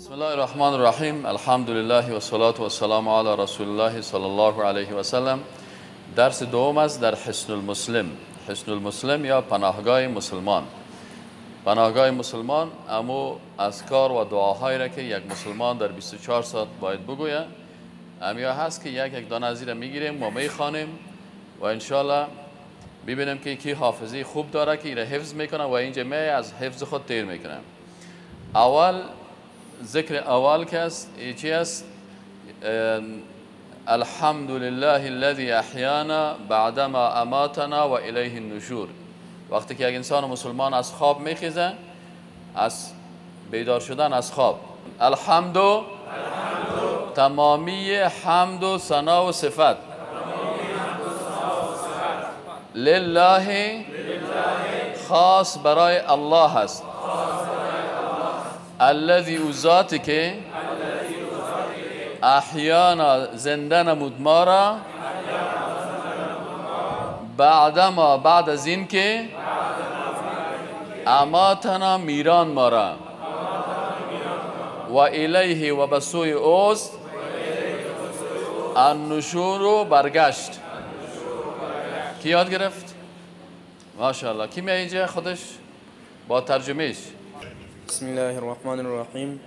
بسم الله الرحمن الرحیم. الحمد لله و الصلاة و السلام علی رسول الله صلی الله علیه و سلم. درس دوم است در حصن المسلم. حصن المسلم یا پناهگاه مسلمان. پناهگاه مسلمان امو اذکار و دعاهایی را که یک مسلمان در 24 ساعت باید بگوید امیا هست که یک دانه از این میگیریم و میخوانیم و انشالله ببینیم که کی حافظه خوب داره که این حفظ میکنه و اینجا می از حفظ خود تیر میکنه. اول ذکر اول که است چی است؟ الحمد لله الذي احیانا بعدما اماتنا و الیه النشور. وقتی که یک انسان مسلمان از خواب میخیزه، از بیدار شدن از خواب، الحمد تمامی حمد و ثنا و صفت لله خاص برای الله هست. الذی او ذاتی که احیانا زنده نمود ما را بعد از این که اماتنا میران ما را و الیه و بسوی اوست النشور و برگشت. کی یاد گرفت؟ ماشاءالله. کی می اینجا خودش با ترجمهش؟ بسم الله الرحمن الرحیم.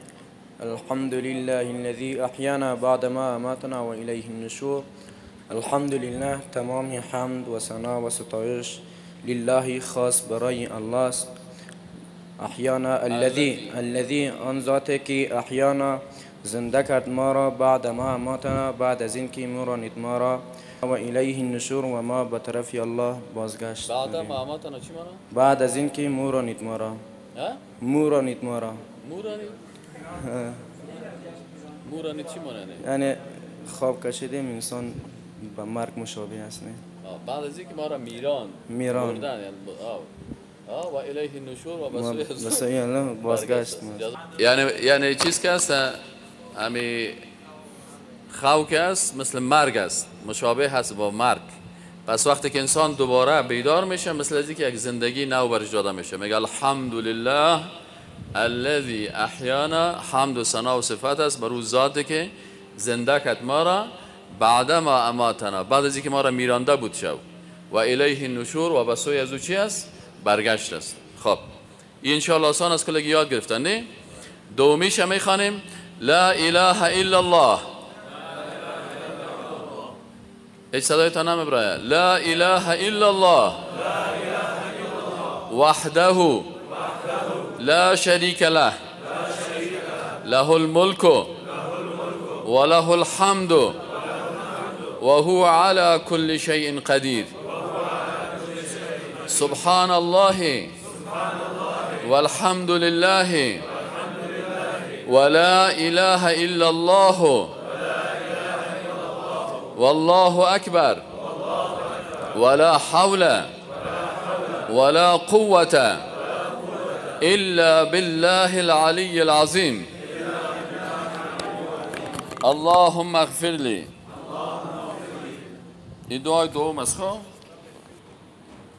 الحمد لله الذي احیانا بعدما اماتنا و الیه النشور. الحمد لله تمام حمد و ثنا و ستایش لله خاص برای الله است. احیانا الذی آن ذاتی که احیانا زنده کرد ما را بعدما اماتنا بعد از اینکه مرانید ما را و الیه النشور و ما به طرف الله بازگشت. بعدما اماتنا چی مانا؟ بعد از اینکه مرانید ما را مورانید ما را مورانید چی مانه؟ یعنی خواب کشیدیم انسان به مرگ مشابه است. نه بعد از اینکه ما را میران بردن و الیه النشور و بسوی الله بازگشت. یعنی چیز که است همی خواب که است مثل مرگ است، مشابه هست با مرگ. پس وقتی که انسان دوباره بیدار میشه مثل از اینکه یک زندگی نو برش داده میشه. میگه الحمد لله الذی احیانا. حمد و ثنا و صفت است بر او ذاتی که زنده کرد ما را بعدما اماتنا بعد از اینکه ما را میرانده بود شو و الیه النشور و بسوی از او چی است؟ برگشت است. خب این انشاءالله آسان است که لگی یاد گرفتن. نه دومیش هم میخوانیم لا اله الا الله. هیچ صدایتان هم برای لا اله الا الله وحده لا شریک له له الملك وله الحمد وهو على كل شيء قدير. سبحان الله والحمد لله ولا اله الا الله والله اکبر ولا حول ولا قوة الا بالله العلي العظيم. اللهم اغفر لي. این دعای دوم است.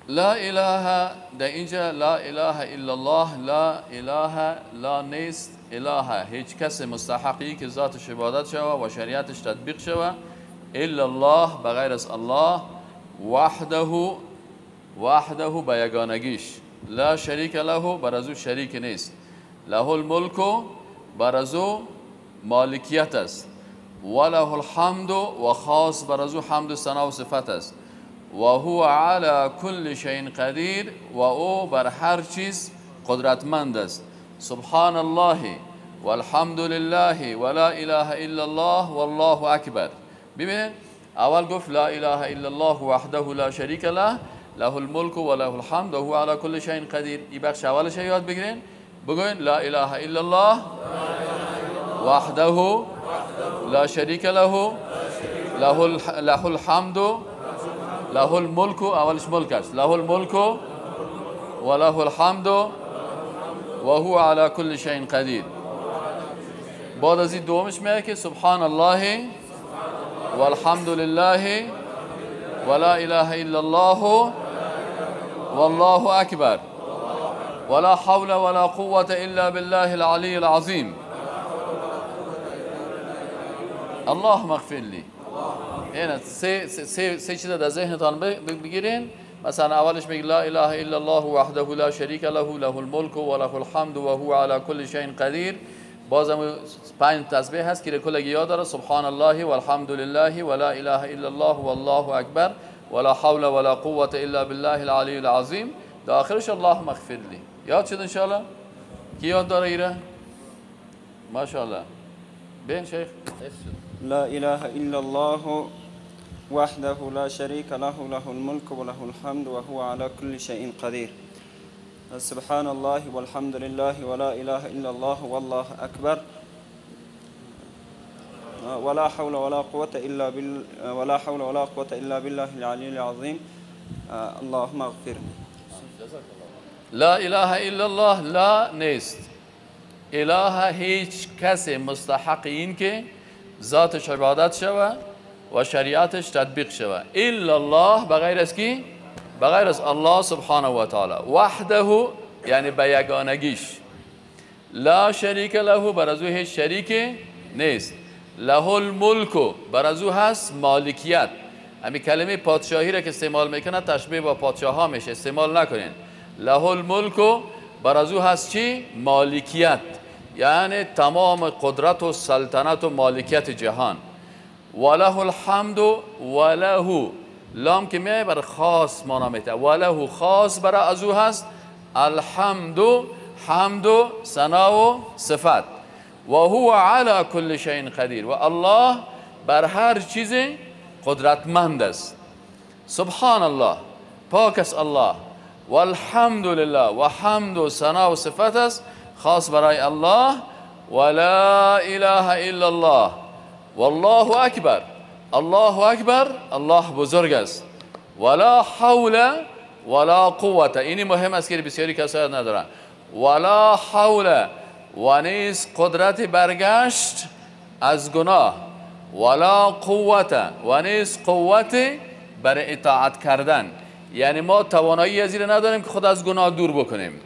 لا اله در اینجا لا اله الا الله. لا اله لا نیست اله هیچ کس مستحقی که ذاتش عبادت شوه و شریعتش تطبیق شوه الا الله بغیر از الله. وحده به یگانگیش. لا شریک له بر از او شریک نیست. له الملک بر از او مالکیت است. وله الحمد و خاص بر از او حمد و ثنا و صفت است. و هو علی کل شیء قدیر و او بر هر چیز قدرتمند است. سبحان الله والحمد لله ولا اله الا الله والله اکبر. ببینید اول گفت لا اله الا الله وحده لا شریک له له الملك وله الحمد وهو على كل شيء قدير. این بخش اولش یاد بگیرین. بگوین لا اله الا الله وحده لا شریک له له الحمد له الملك. اولش ملک است. له الملك وله الحمد وهو على كل شيء قدير. بعد از این دومش میگه که سبحان الله والحمد لله ولا اله الا الله والله اکبر ولا حول ولا قوة الا بالله العلي العظيم. اللهم اغفر لی. این سه چیز در ذهنتان بگیرین. مثلا اولش میگه لا اله الا الله وحده لا شریک له له الملك و له الحمد و هو على كل شيء قدیر. بازم 5 تسبیح هست که کل یاد داره. سبحان الله والحمد لله ولا اله الا الله والله اکبر ولا حول ولا قوة الا بالله العلی العظیم. در آخرش اللهم اغفر لی. یاد شد ان شاء الله؟ کی یاد داره ایره؟ ماشاءالله. بین شیخ لا إله إلا الله وحده لا شريك له له الملك وله الحمد وهو على كل شيء قدير. سبحان الله والحمد لله ولا إله إلا الله والله أكبر ولا حول ولا قوة إلا بالله العلي العظيم. اللهم اغفر لي. لا اله الا الله لا نیست. اله هیچ کسی مستحق این که ذاتش عبادت شوه و شریعتش تطبیق شوه الا الله، بغیر از کی؟ بغیر از الله سبحانه و تعالی. وحده یعنی به یگانگیش. لا شریک له، بر از او هیچ شریک نیست. له الملک، بر از او هست مالکیت. همین کلمه پادشاهی را که استعمال میکنه تشبیه با پادشاه ها میشه، استعمال نکنین. له الملک، بر از او هست چی؟ مالکیت، یعنی تمام قدرت و سلطنت و مالکیت جهان. وله الحمد، وله لام که میای بر خاص مانا میته، وله خاص برای از او هست الحمد، حمد و ثنا و صفت. و هو علی کل شیء قدیر، و الله بر هر چیز قدرتمند است. سبحان الله، پاک است الله. والحمد لله، و حمد و ثنا و صفت است خاص برای الله. ولا اله الا الله والله اکبر، الله اکبر، الله بزرگ است. ولا حول ولا قوت، اینی مهم است که بسیاری کسا ندارن. ولا حول، و نیست قدرت برگشت از گناه. ولا قوت، و نیست قوت بر اطاعت کردن. یعنی ما توانایی از این نداریم که خود از گناه دور بکنیم،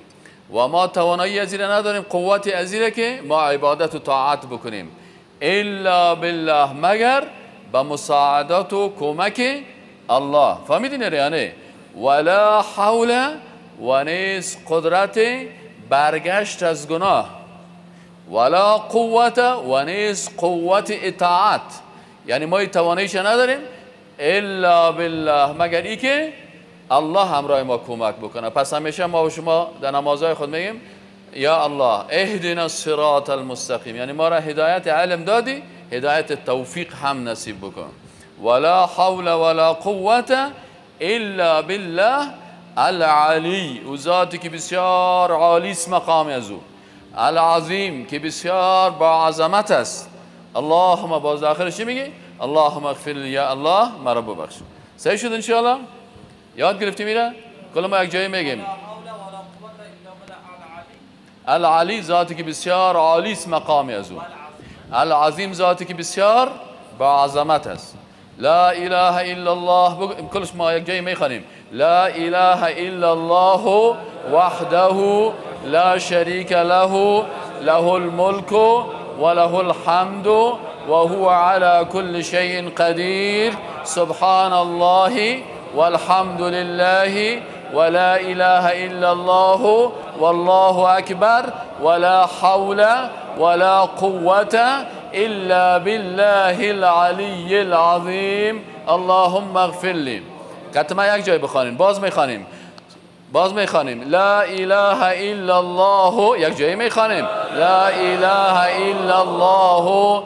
و ما توانایی از این نداریم، قوتی از این که ما عبادت و طاعت بکنیم. الا بالله، مگر با مساعدت و کمک الله. فهمیدین یعنی ولا حول، و نیست قدرت برگشت از گناه. ولا قوت، و نیست قوت اطاعت، یعنی ما تواناییش نداریم الا بالله، مگر ای که الله همراه ما کمک بکنه. پس همیشه ما و شما در نمازهای خود میگیم یا الله اهدنا الصراط المستقیم، یعنی ما را هدایت علم دادی، هدایت توفیق هم نصیب بکن. ولا حول ولا قوت الا بالله العلی، او ذاتی که بسیار عالی است مقام از او، العظیم که بسیار با عظمت است. اللهم، باز آخرش چی میگی؟ اللهم اغفر لی، یا الله مرا ببخش. صحیح شد انشاءالله؟ یاد گرفتی میره؟ کل ما یک جایی میگیم العلی، ذاتی که بسیار عالی است مقام از او، العظیم ذاتی که بسیار با عظمت است. لا اله الا الله، کلش ما یک جایی میخوانیم لا اله الا الله وحده لا شریک له له الملك وله الحمد وهو على كل شيء قدير. سبحان الله والحمد لله ولا إله إلا الله والله أكبر ولا حول ولا قوة إلا بالله العلي العظيم. اللهم اغفر لي. کتما یک جای بخوانیم، باز میخوانیم لا اله الا الله، یک جایی میخوانیم لا اله الا الله،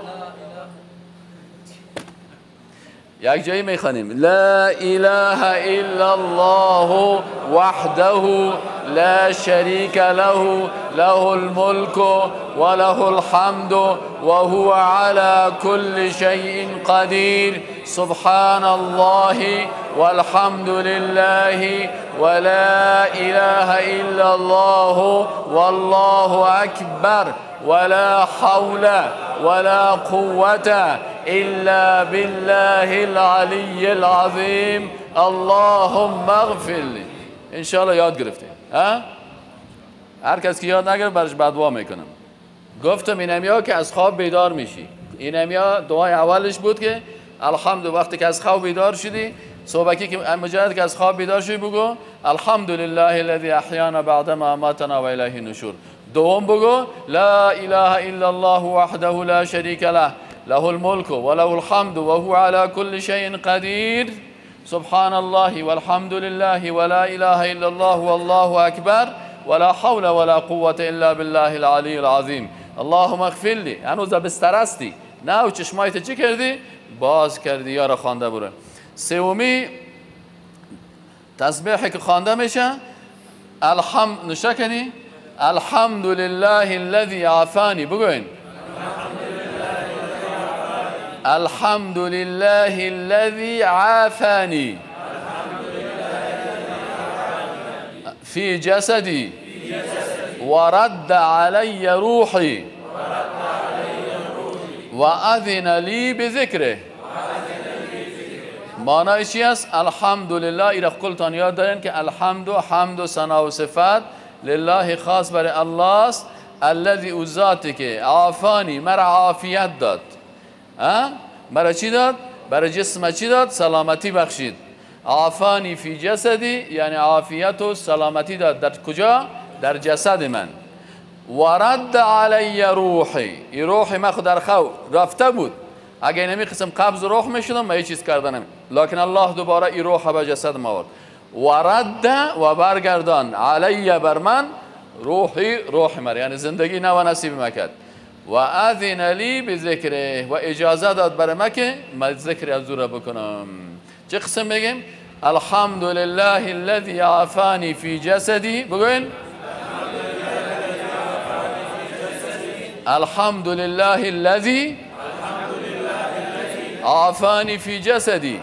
یک جایی میخوانیم لا اله الا الله وحده لا شریک له له الملك وله الحمد وهو على كل شيء قدير. سبحان الله والحمد لله ولا إله إلا الله والله أكبر ولا حول ولا قوة إلا بالله العلي العظيم. اللهم اغفر لي. ان شاء الله یاد گرفتید؟ هر کس که یاد نگرفت برش بدوا میکنم. گفتم اینم یا که از خواب بیدار میشی، این هم دعای اولش بود که الحمد وقتی که از خواب بیدار شدی صبحی که مجرد که از خواب بیدار شدی بگو الحمدلله الذی احیانا بعد ما اماتنا و الیه النشور. دوم بگو لا اله الا الله وحده لا شریک له له الملك وله الحمد وهو على كل شيء قدير سبحان الله والحمد لله ولا اله الا الله والله اکبر ولا حول ولا قوة الا بالله العلی العظیم. اللهم اغفر لی. هنوز بستر هستی نه و چشمایت چی کردی؟ باز کردی یا را خوانده بره. سومی تسبیحی که خوانده میشه نشه کنی الحمد لله الذي عافانی. بگوین الحمد لله الذي عافاني في جسدي ورد علي روحي وأذن لي بذكره. معنی چی است؟ الحمدلله. ایرا کلتان یاد دارین که الحمد و حمد و ثنا و صفت لله خاص برای الله است. الذی او ذاتی که عافانی مرا عافیت داد. مرا چی داد؟ برای جسم چی داد؟ سلامتی بخشید. عافانی فی جسدی یعنی عافیت و سلامتی داد. در کجا؟ در جسد من. ورد علی روحی. این روح من خود در خواب رفته بود. اگه نمی قسم قبض روح میشدم من هیچ چیز کردنم، لکن الله دوباره این روح به جسد ما آورد. ورد و برگردان علی بر من روحی روح من، یعنی زندگی نو نصیب مکد. و اذن لی بذکره و اجازه داد برای من که من ذکر از او را بکنم. چه قسم بگیم؟ الحمد لله الذي عافانی فی جسدی. بگوین الحمد لله الذي عافانی فی جسدی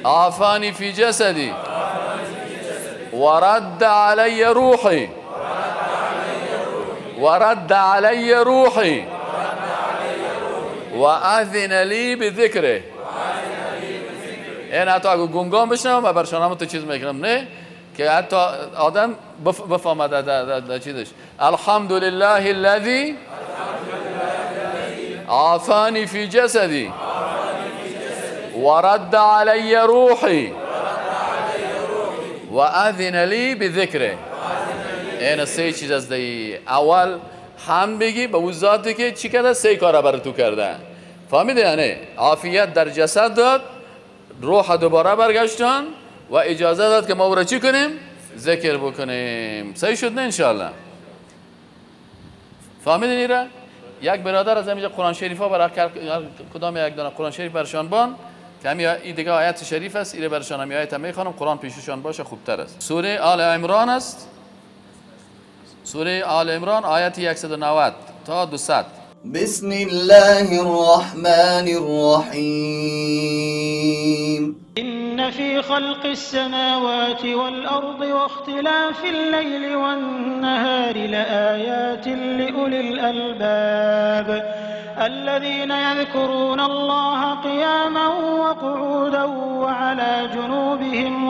عافانی فی جسدی ورد علی روحی ورد علی روحی و اذن لی بذکره. این حتی اگه گنگام بشنم و برشانم تو چیز میکنم نه که حتی آدم بفهمد در چیزش. الحمد لله الذی عافانی فی جسدی ورد علی روحی و اذن لی بذکره. این سه چیز از دی. اول هم بگی به اون ذاتی که چی کرده؟ سه کار بر تو کرده. فهمیده یعنی عافیت در جسد داد، روح دوباره برگشتن و اجازه داد که ما او را چی کنیم؟ ذکر بکنیم. صحیح شد نه انشاءالله؟ فهمیدین ایره؟ یک برادر از اینجا قرآن شریف ها برای کدام یک دانه قرآن شریف برشان بان که همین این دیگه آیت شریف است. ایره برشان همین آیت میخوانم، قرآن پیششان باشه خوبتر است. سوره آل عمران است. سوره آل عمران آیت 190 تا 200. بسم الله الرحمن الرحيم. إن في خلق السماوات والأرض واختلاف الليل والنهار لآيات لأولي الألباب الذين يذكرون الله قياما وقعودا وعلى جنوبهم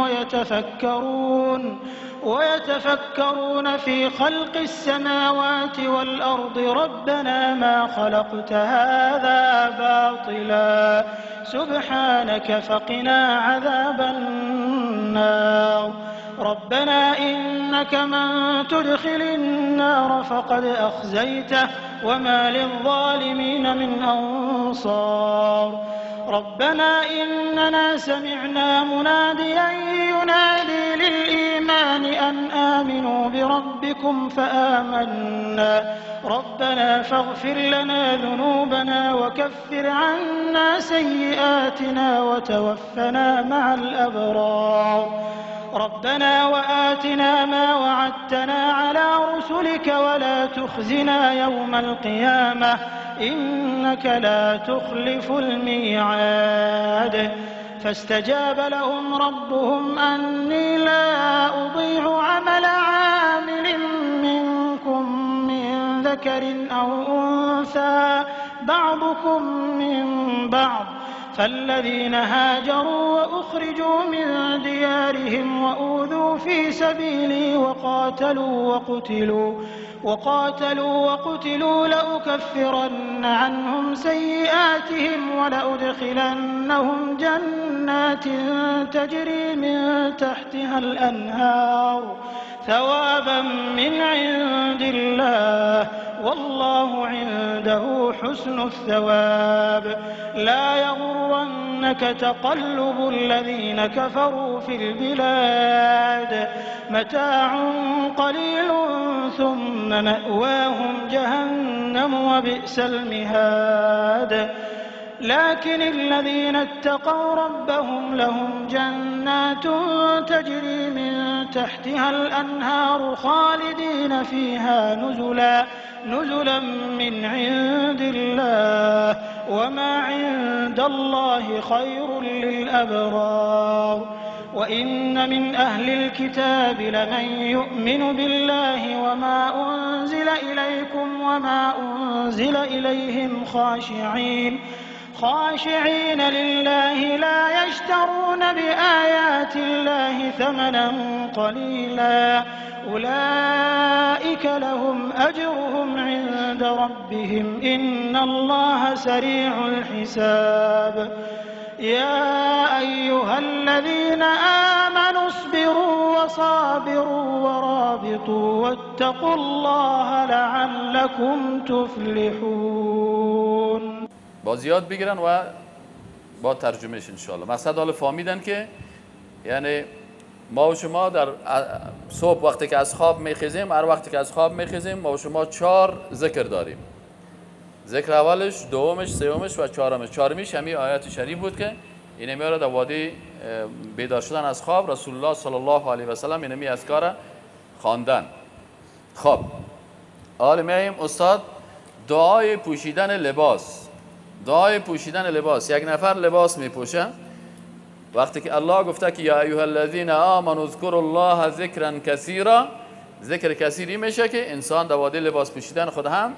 ويتفكرون في خلق السماوات والأرض ربنا ما خلقت هذا باطلا سبحانك فقنا عذاب النار ربنا إنك من تدخل النار فقد أخزيته وما للظالمين من أنصار ربنا إننا سمعنا مناديا ينادي للإيمان أن آمنوا بربكم فآمنا ربنا فاغفر لنا ذنوبنا وكفر عنا سيئاتنا وتوفنا مع الأبرار ربنا وآتنا ما وعدتنا على رسلك ولا تخزنا يوم القيامة إنك لا تخلف الميعاد فاستجاب لهم ربهم أني لا أضيع عمل عامل منكم من ذكر أو أنثى بعضكم من بعض فالذين هاجروا وأخرجوا من ديارهم وأوذوا في سبيلي وقاتلوا وقتلوا لأكفرن عنهم سيئاتهم ولأدخلنهم جنات تجري من تحتها الأنهار ثوابا من عند الله والله عنده حسن الثواب لا يغرنك تقلب الذين كفروا في البلاد متاع قليل ثم مأواهم جهنم وبئس المهاد لكن الذين اتقوا ربهم لهم جنات تجري من تحتها الأنهار خالدين فيها نزلا من عند الله وما عند الله خير للأبرار وإن من أهل الكتاب لمن يؤمن بالله وما أنزل إليكم وما أنزل إليهم خاشعين لله لا يشترون بآيات الله ثمنا قليلا أولئك لهم أجرهم عند ربهم إن الله سريع الحساب يا أيها الذين آمنوا اصبروا وصابروا ورابطوا واتقوا الله لعلكم تفلحون. باز یاد بگیرن و با ترجمهش انشاءالله. مقصد حالا فهمیدن که یعنی ما و شما در صبح وقتی که از خواب میخیزیم، هر وقتی که از خواب میخیزیم ما و شما 4 ذکر داریم. ذکر اولش، دومش، سومش و چهارمش. چهارمیش همین آیات شریف بود که این میاره در وادی بیدار شدن از خواب رسول الله صلی الله علیه و سلم اینمی اذکار خواندن. خب حالا میایم استاد دعای پوشیدن لباس. دعای پوشیدن لباس، یک نفر لباس میپوشه وقتی که الله گفته که یا ایها الذین آمنوا اذکروا الله ذکرا کثیرا، ذکر کثیری میشه که انسان در وادی لباس پوشیدن خود هم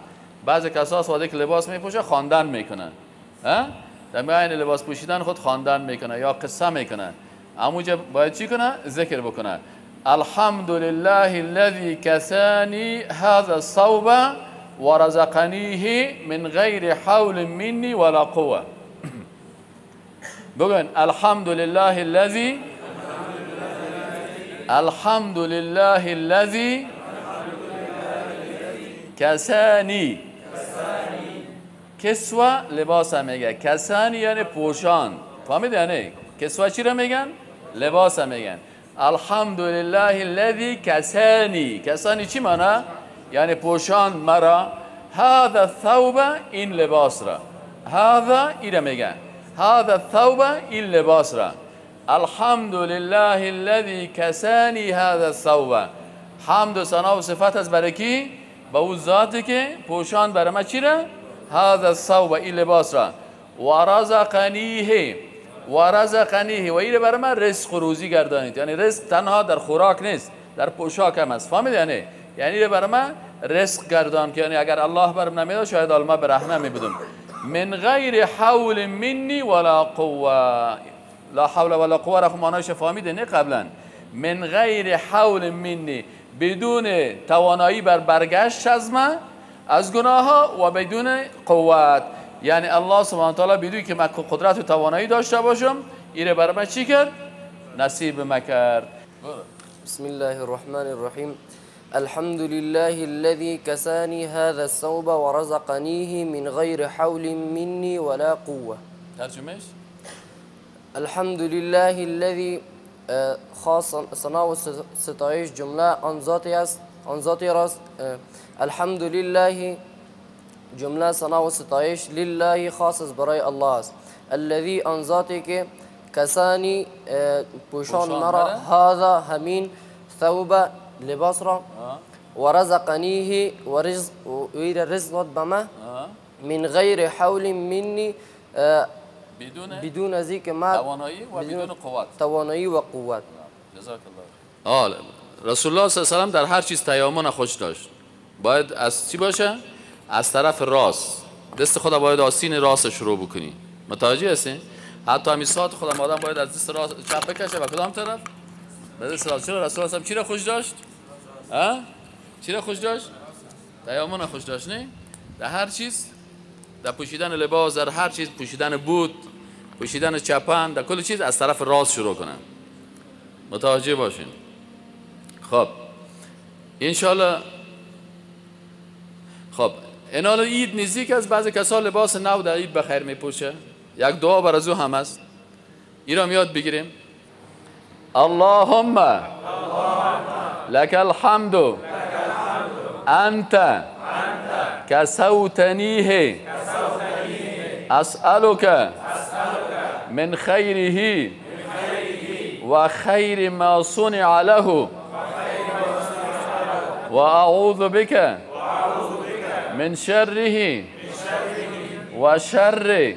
بعضی کسا وادی که لباس میپوشه خواندن میکنن، در میان لباس پوشیدن خود خواندن میکنه یا قصه میکنه. اموجه باید چی کنه؟ ذکر بکنه. الحمد لله الذي كساني هذا الثوب ورزقنيه من غير حول مني ولا قوة. بگن الحمد لله الذي کسانی. کسوه لباس هم میگه، کسانی یعنی پوشان. فهمید یعنی کسوه چی رو میگن؟ لباس هم میگن. الحمد لله الذي کسانی. کسانی چی معنی؟ یعنی پوشان مرا. هذا الثوب، این لباس را. هذا این میگن. هذا الثوب، این لباس را. الحمد لله الذي کسانی هذا الثوب. حمد و ثنا و صفت از برای کی؟ با اون ذاتی که پوشان برای ما چی را؟ هذا الثوب، این لباس را. ورزقنیه، ورزقنیه، و این برای ما رزق و روزی گردانید. یعنی رزق تنها در خوراک نیست، در پوشاک هم است. فهمید یعنی؟ یعنی برای ما رزق گردان که یعنی اگر الله برام نمیداد شاید ما برهنه میبودم. من غیر حول منی ولا قوه. لا حول ولا قوه را خب معنیش فهمیده نه قبلا. من غیر حول منی، بدون توانایی بر برگشت از من از گناه ها و بدون قوت. یعنی الله سبحانه و تعالی بدون که من قدرت و توانایی داشته باشم ایره برای من چی کرد؟ نصیب من کرد. بسم الله الرحمن الرحیم. الحمد لله الذي كساني هذا الثوب ورزقنيه من غير حول مني ولا قوة. ترجمهش؟ الحمد لله الذي خاص ثنا و ستایش جمله آن ذاتی راست. الحمد لله جمله ثنا و ستایش لله خاص برای الله است. الذي آن ذاتی که کسانی پوشان مرا، هذا همین، ثوب لباس را، و رزقنیه و رزق بما، من غیر حول منی، بدون از اینکه ما توانایی و قوت. جزاک الله. رسول الله صلی الله علیه و در هر چیز تیامن خوش داشت. باید از چی باشه؟ از طرف راست. دست خدا باید آستین راست شروع بکنی. متوجه هستین؟ حتی همین ساعت خودم آدم باید از دست راست چپ بکشه و کدام طرف؟ به دست راست. چرا رسول الله چی را خوش داشت؟ چی را خوش داشت؟ تیامون خوش داشت نه؟ در هر چیز، در پوشیدن لباس، در هر چیز، پوشیدن بوت، پوشیدن چپن، در کل چیز از طرف راست شروع کنن. متوجه باشین. خب انشالله. خب اینال عید نزدیک از بعضی کسا لباس نو در عید بخیر میپوشه. یک دعا بر از او هم است، این را یاد بگیریم. اللهم لك الحمد انت كسوتنيه اسألك من خيره وخير ما صنع له وأعوذ بك من شره وشر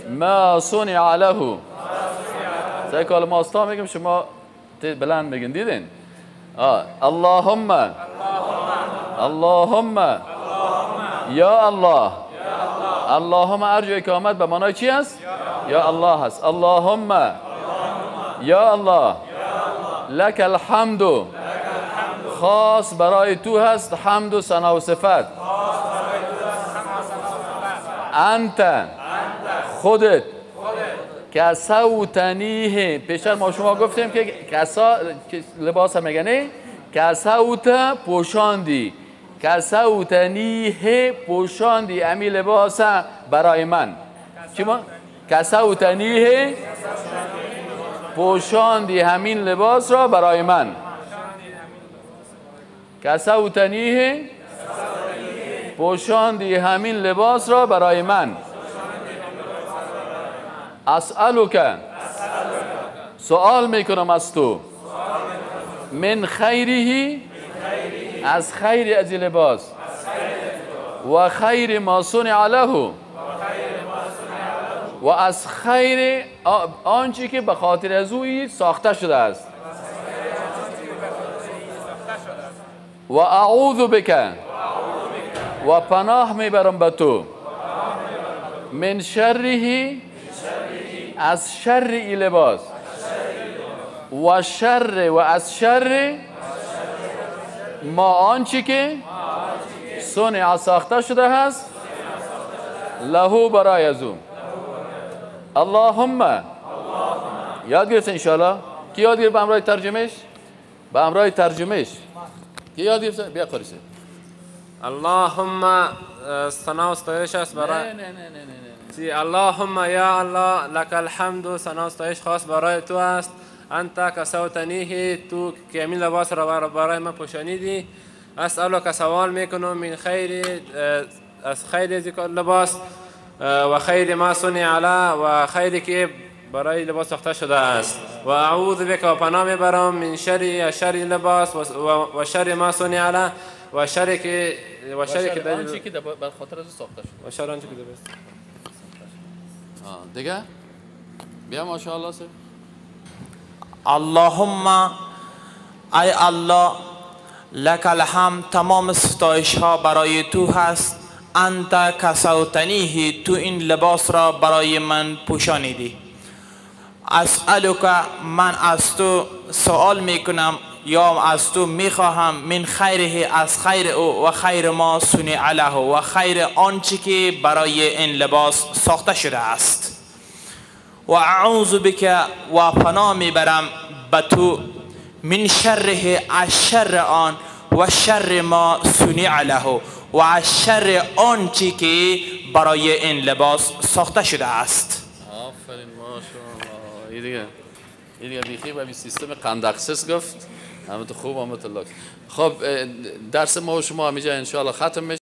ما صنع له. سه کلمه استا میگم شما بلند بگین. دیدین؟ اللهم یا الله. اللهم ارجو اقامت به معنای چی است؟ یا الله هست. اللهم یا الله لك الحمد، خاص برای تو هست حمد و ثنا و صفت. انت خودت، کسوتنیه، پیشتر ما شما گفتیم که کسا لباس میگنه، کسوت پوشاندی، کسوتنیه پوشاندی امی لباس برای من. چی ما؟ کسوتنیه پوشاندی همین لباس را برای من. کسوتنیه پوشاندی همین لباس را برای من. اسألک، سوال میکنم از تو، من خیره، از خیر از لباس، و خیر ما صنع له، و از خیر آنچه که به خاطر از او ساخته شده است. و اعوذ بک، و پناه میبرم به تو، من شره، از شر ای لباس، و شر، و از شر ما آنچه که صنع ساخته شده هست له برای از او. اللهم، یاد گرفت انشاءالله. کی یاد گرفت به همراه ترجمهش؟ به همراه ترجمهش کی یاد گرفت؟ بیا قریسه. اللهم ثنا و ستایش است برای اللهم یا الله لك الحمد، ثنا و ستایش خاص برای تو است. انت کسوتنیه، تو که همین لباس را برای من پوشانیدی. اسألک، سوال میکنم، من خیر، از خیر از لباس، و خیر ما صنع له، و خیری که برای لباس ساخته شده است. و اعوذ بک، و پناه میبرم، من شر، شر لباس، و شر ما صنع له، و شر که آنچه که بر خاطر از ساخته شده، و شر آنچه که دیگه بیا ماشاءالله سه. اللهم، ای الله، لك الحمد، تمام ستایش ها برای تو هست. انت کسوتنیه، تو این لباس را برای من پوشانیدی. اسألک، من از تو سوال میکنم یا از تو میخواهم، من خیره، از خیر او، و خیر ما صنع له، و خیر آنچه که برای این لباس ساخته شده است. و اعوذ بک، و پناه میبرم به تو، من شره، از شر آن، و شر ما صنع له، و از شر آنچه که برای این لباس ساخته شده است. آفرین ماشاءالله. این دیگه بیخی به سیستم قندقسس گفت. همه تو خوب، همه تو لاک. خب درس ما و شما همینجا انشاءالله ختم میشه.